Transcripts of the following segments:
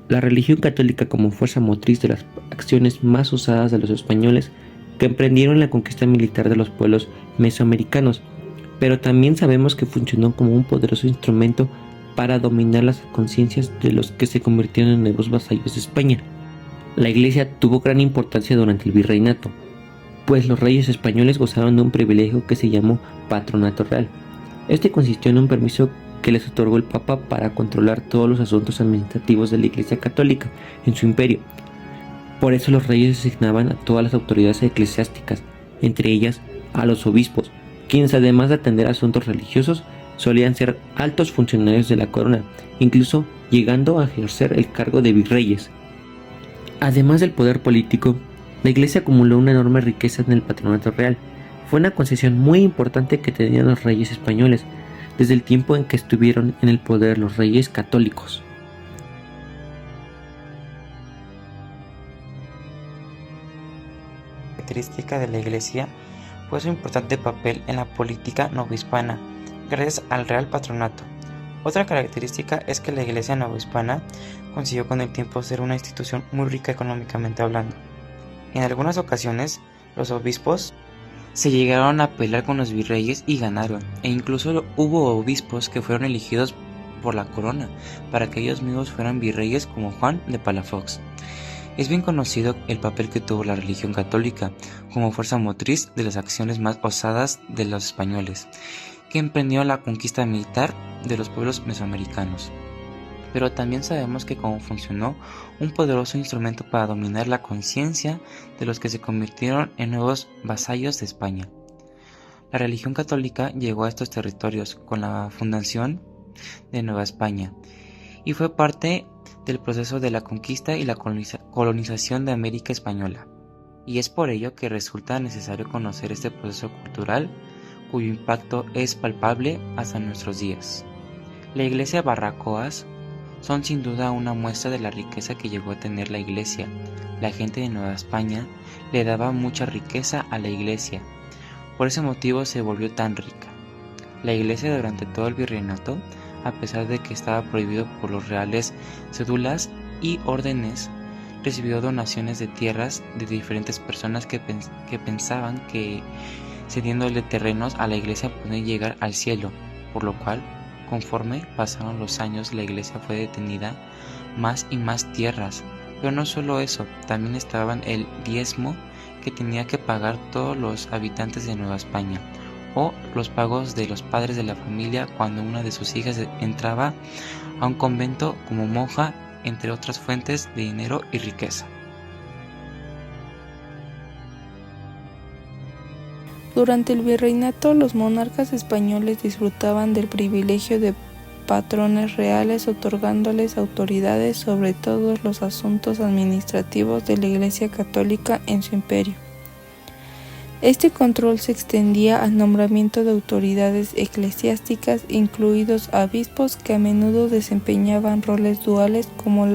la religión católica como fuerza motriz de las acciones más usadas de los españoles que emprendieron la conquista militar de los pueblos mesoamericanos, pero también sabemos que funcionó como un poderoso instrumento para dominar las conciencias de los que se convirtieron en nuevos vasallos de España. La Iglesia tuvo gran importancia durante el virreinato, pues los reyes españoles gozaron de un privilegio que se llamó patronato real. Este consistió en un permiso que les otorgó el Papa para controlar todos los asuntos administrativos de la Iglesia católica en su imperio. Por eso los reyes designaban a todas las autoridades eclesiásticas, entre ellas a los obispos, quienes además de atender asuntos religiosos, solían ser altos funcionarios de la corona, incluso llegando a ejercer el cargo de virreyes. Además del poder político, la Iglesia acumuló una enorme riqueza en el patronato real. Fue una concesión muy importante que tenían los reyes españoles, desde el tiempo en que estuvieron en el poder los reyes católicos. Característica de la Iglesia fue su importante papel en la política novohispana, gracias al Real Patronato. Otra característica es que la Iglesia novohispana consiguió con el tiempo ser una institución muy rica económicamente hablando. En algunas ocasiones, los obispos se llegaron a pelear con los virreyes y ganaron, e incluso hubo obispos que fueron elegidos por la corona para que ellos mismos fueran virreyes, como Juan de Palafox. Es bien conocido el papel que tuvo la religión católica como fuerza motriz de las acciones más osadas de los españoles, que emprendió la conquista militar de los pueblos mesoamericanos. Pero también sabemos que como funcionó un poderoso instrumento para dominar la conciencia de los que se convirtieron en nuevos vasallos de España. La religión católica llegó a estos territorios con la fundación de Nueva España y fue parte del proceso de la conquista y la colonización de América Española. Y es por ello que resulta necesario conocer este proceso cultural cuyo impacto es palpable hasta nuestros días. La iglesia barbacoas son sin duda una muestra de la riqueza que llegó a tener la iglesia. La gente de Nueva España le daba mucha riqueza a la iglesia, por ese motivo se volvió tan rica. La iglesia durante todo el virreinato, a pesar de que estaba prohibido por los reales cédulas y órdenes, recibió donaciones de tierras de diferentes personas que pensaban que cediéndole terrenos a la iglesia podían llegar al cielo, por lo cual, conforme pasaron los años, la iglesia fue detenida más y más tierras. Pero no solo eso, también estaban el diezmo que tenía que pagar todos los habitantes de Nueva España, o los pagos de los padres de la familia cuando una de sus hijas entraba a un convento como monja, entre otras fuentes de dinero y riqueza. Durante el virreinato, los monarcas españoles disfrutaban del privilegio de patrones reales, otorgándoles autoridades sobre todos los asuntos administrativos de la Iglesia Católica en su imperio. Este control se extendía al nombramiento de autoridades eclesiásticas, incluidos obispos que a menudo desempeñaban roles duales como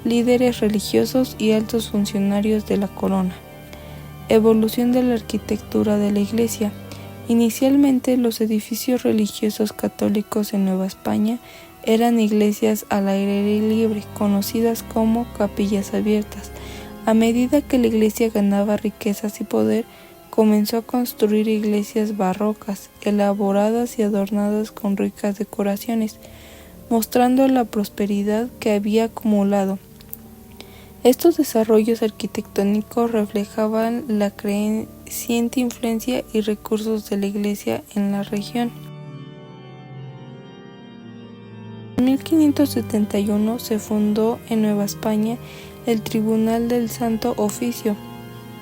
líderes religiosos y altos funcionarios de la corona. Evolución de la arquitectura de la Iglesia. Inicialmente, los edificios religiosos católicos en Nueva España eran iglesias al aire libre, conocidas como capillas abiertas. A medida que la Iglesia ganaba riquezas y poder, comenzó a construir iglesias barrocas, elaboradas y adornadas con ricas decoraciones, mostrando la prosperidad que había acumulado. Estos desarrollos arquitectónicos reflejaban la creciente influencia y recursos de la Iglesia en la región. En 1571 se fundó en Nueva España el Tribunal del Santo Oficio,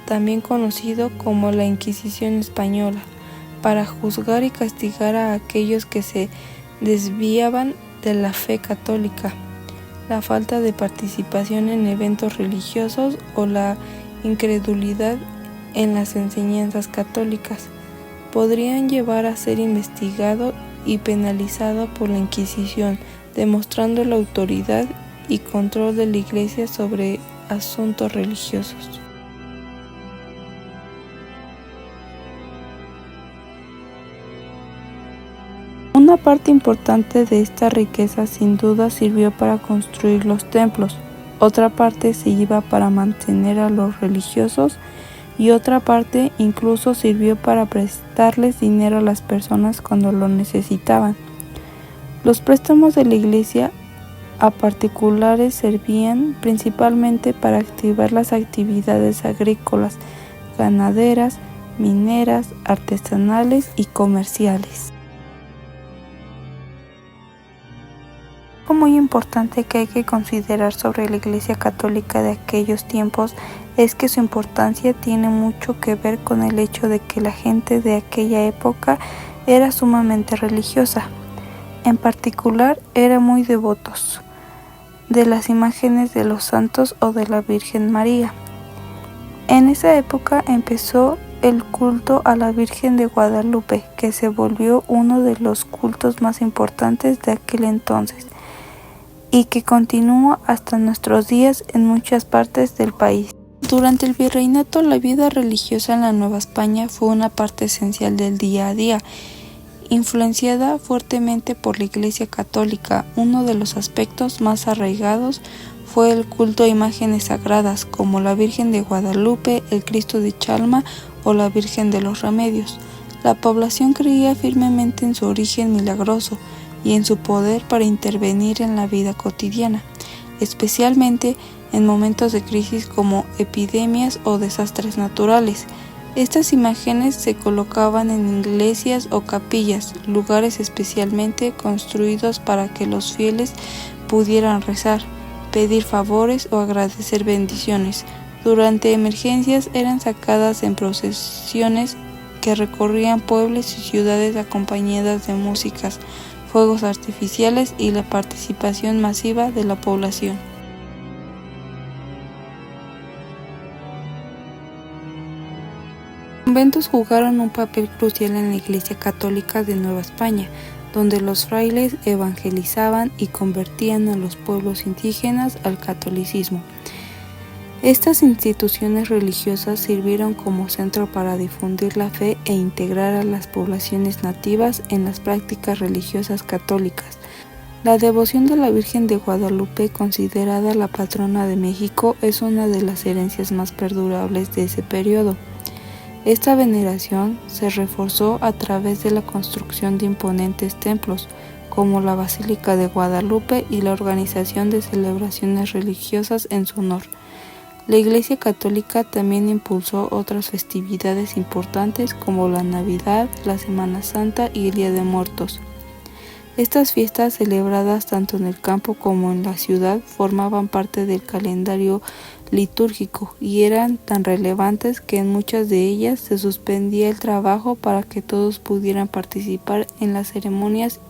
también conocido como la Inquisición Española, para juzgar y castigar a aquellos que se desviaban de la fe católica, la falta de participación en eventos religiosos o la incredulidad en las enseñanzas católicas. Podrían llevar a ser investigado y penalizado por la Inquisición, demostrando la autoridad y control de la Iglesia sobre asuntos religiosos. Una parte importante de esta riqueza sin duda sirvió para construir los templos, otra parte se iba para mantener a los religiosos y otra parte incluso sirvió para prestarles dinero a las personas cuando lo necesitaban. Los préstamos de la Iglesia a particulares servían principalmente para activar las actividades agrícolas, ganaderas, mineras, artesanales y comerciales. Algo muy importante que hay que considerar sobre la Iglesia Católica de aquellos tiempos es que su importancia tiene mucho que ver con el hecho de que la gente de aquella época era sumamente religiosa. En particular, eran muy devotos de las imágenes de los santos o de la Virgen María. En esa época empezó el culto a la Virgen de Guadalupe, que se volvió uno de los cultos más importantes de aquel entonces y que continúa hasta nuestros días en muchas partes del país. Durante el virreinato, la vida religiosa en la Nueva España fue una parte esencial del día a día, influenciada fuertemente por la Iglesia Católica. Uno de los aspectos más arraigados fue el culto a imágenes sagradas, como la Virgen de Guadalupe, el Cristo de Chalma o la Virgen de los Remedios. La población creía firmemente en su origen milagroso y en su poder para intervenir en la vida cotidiana, especialmente en momentos de crisis como epidemias o desastres naturales. Estas imágenes se colocaban en iglesias o capillas, lugares especialmente construidos para que los fieles pudieran rezar, pedir favores o agradecer bendiciones. Durante emergencias eran sacadas en procesiones que recorrían pueblos y ciudades acompañadas de músicas, fuegos artificiales y la participación masiva de la población. Los conventos jugaron un papel crucial en la Iglesia Católica de Nueva España, donde los frailes evangelizaban y convertían a los pueblos indígenas al catolicismo. Estas instituciones religiosas sirvieron como centro para difundir la fe e integrar a las poblaciones nativas en las prácticas religiosas católicas. La devoción de la Virgen de Guadalupe, considerada la patrona de México, es una de las herencias más perdurables de ese periodo. Esta veneración se reforzó a través de la construcción de imponentes templos, como la Basílica de Guadalupe y la organización de celebraciones religiosas en su honor. La Iglesia Católica también impulsó otras festividades importantes como la Navidad, la Semana Santa y el Día de Muertos. Estas fiestas, celebradas tanto en el campo como en la ciudad, formaban parte del calendario litúrgico y eran tan relevantes que en muchas de ellas se suspendía el trabajo para que todos pudieran participar en las ceremonias.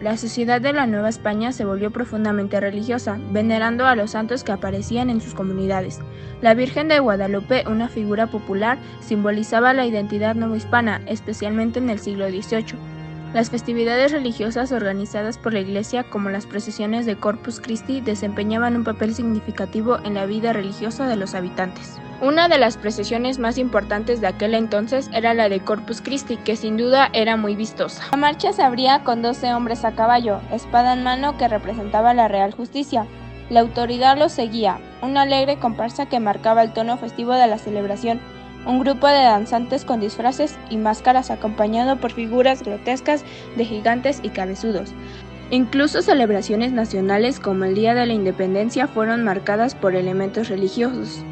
La sociedad de la Nueva España se volvió profundamente religiosa, venerando a los santos que aparecían en sus comunidades. La Virgen de Guadalupe, una figura popular, simbolizaba la identidad novohispana, especialmente en el siglo XVIII. Las festividades religiosas organizadas por la Iglesia, como las procesiones de Corpus Christi, desempeñaban un papel significativo en la vida religiosa de los habitantes. Una de las procesiones más importantes de aquel entonces era la de Corpus Christi, que sin duda era muy vistosa. La marcha se abría con 12 hombres a caballo, espada en mano, que representaba la real justicia. La autoridad los seguía, una alegre comparsa que marcaba el tono festivo de la celebración, un grupo de danzantes con disfraces y máscaras acompañado por figuras grotescas de gigantes y cabezudos. Incluso celebraciones nacionales como el Día de la Independencia fueron marcadas por elementos religiosos,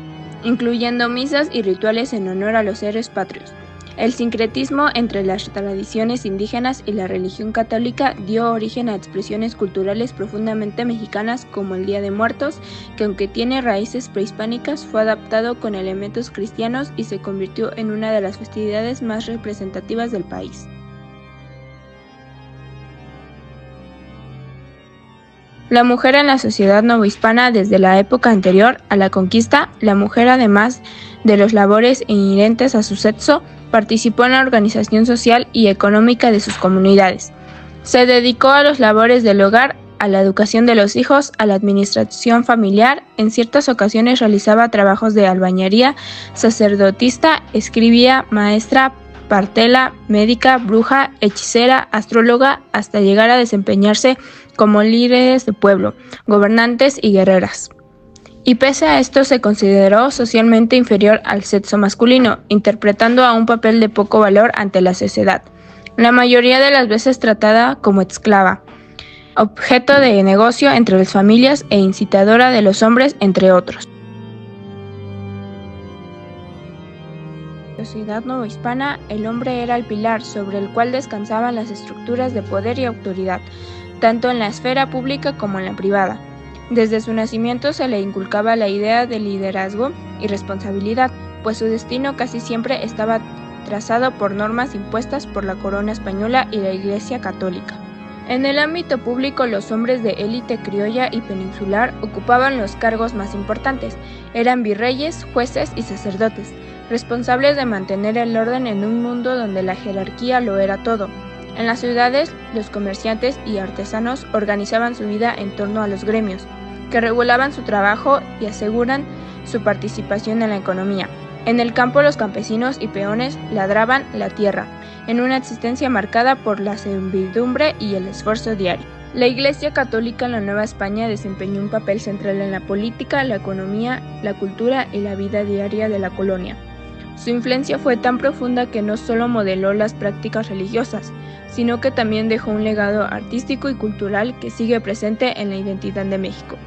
incluyendo misas y rituales en honor a los héroes patrios. El sincretismo entre las tradiciones indígenas y la religión católica dio origen a expresiones culturales profundamente mexicanas como el Día de Muertos, que aunque tiene raíces prehispánicas, fue adaptado con elementos cristianos y se convirtió en una de las festividades más representativas del país. La mujer en la sociedad novohispana. Desde la época anterior a la conquista, la mujer, además de los labores inherentes a su sexo, participó en la organización social y económica de sus comunidades. Se dedicó a los labores del hogar, a la educación de los hijos, a la administración familiar. En ciertas ocasiones realizaba trabajos de albañería, sacerdotisa, escribía, maestra, partela, médica, bruja, hechicera, astróloga, hasta llegar a desempeñarse como líderes de pueblo, gobernantes y guerreras. Y pese a esto se consideró socialmente inferior al sexo masculino, interpretando a un papel de poco valor ante la sociedad, la mayoría de las veces tratada como esclava, objeto de negocio entre las familias e incitadora de los hombres, entre otros. En la sociedad novohispana, el hombre era el pilar sobre el cual descansaban las estructuras de poder y autoridad, tanto en la esfera pública como en la privada. Desde su nacimiento se le inculcaba la idea de liderazgo y responsabilidad, pues su destino casi siempre estaba trazado por normas impuestas por la corona española y la Iglesia católica. En el ámbito público, los hombres de élite criolla y peninsular ocupaban los cargos más importantes. Eran virreyes, jueces y sacerdotes, responsables de mantener el orden en un mundo donde la jerarquía lo era todo. En las ciudades, los comerciantes y artesanos organizaban su vida en torno a los gremios, que regulaban su trabajo y aseguran su participación en la economía. En el campo, los campesinos y peones ladraban la tierra, en una existencia marcada por la servidumbre y el esfuerzo diario. La Iglesia Católica en la Nueva España desempeñó un papel central en la política, la economía, la cultura y la vida diaria de la colonia. Su influencia fue tan profunda que no solo modeló las prácticas religiosas, sino que también dejó un legado artístico y cultural que sigue presente en la identidad de México.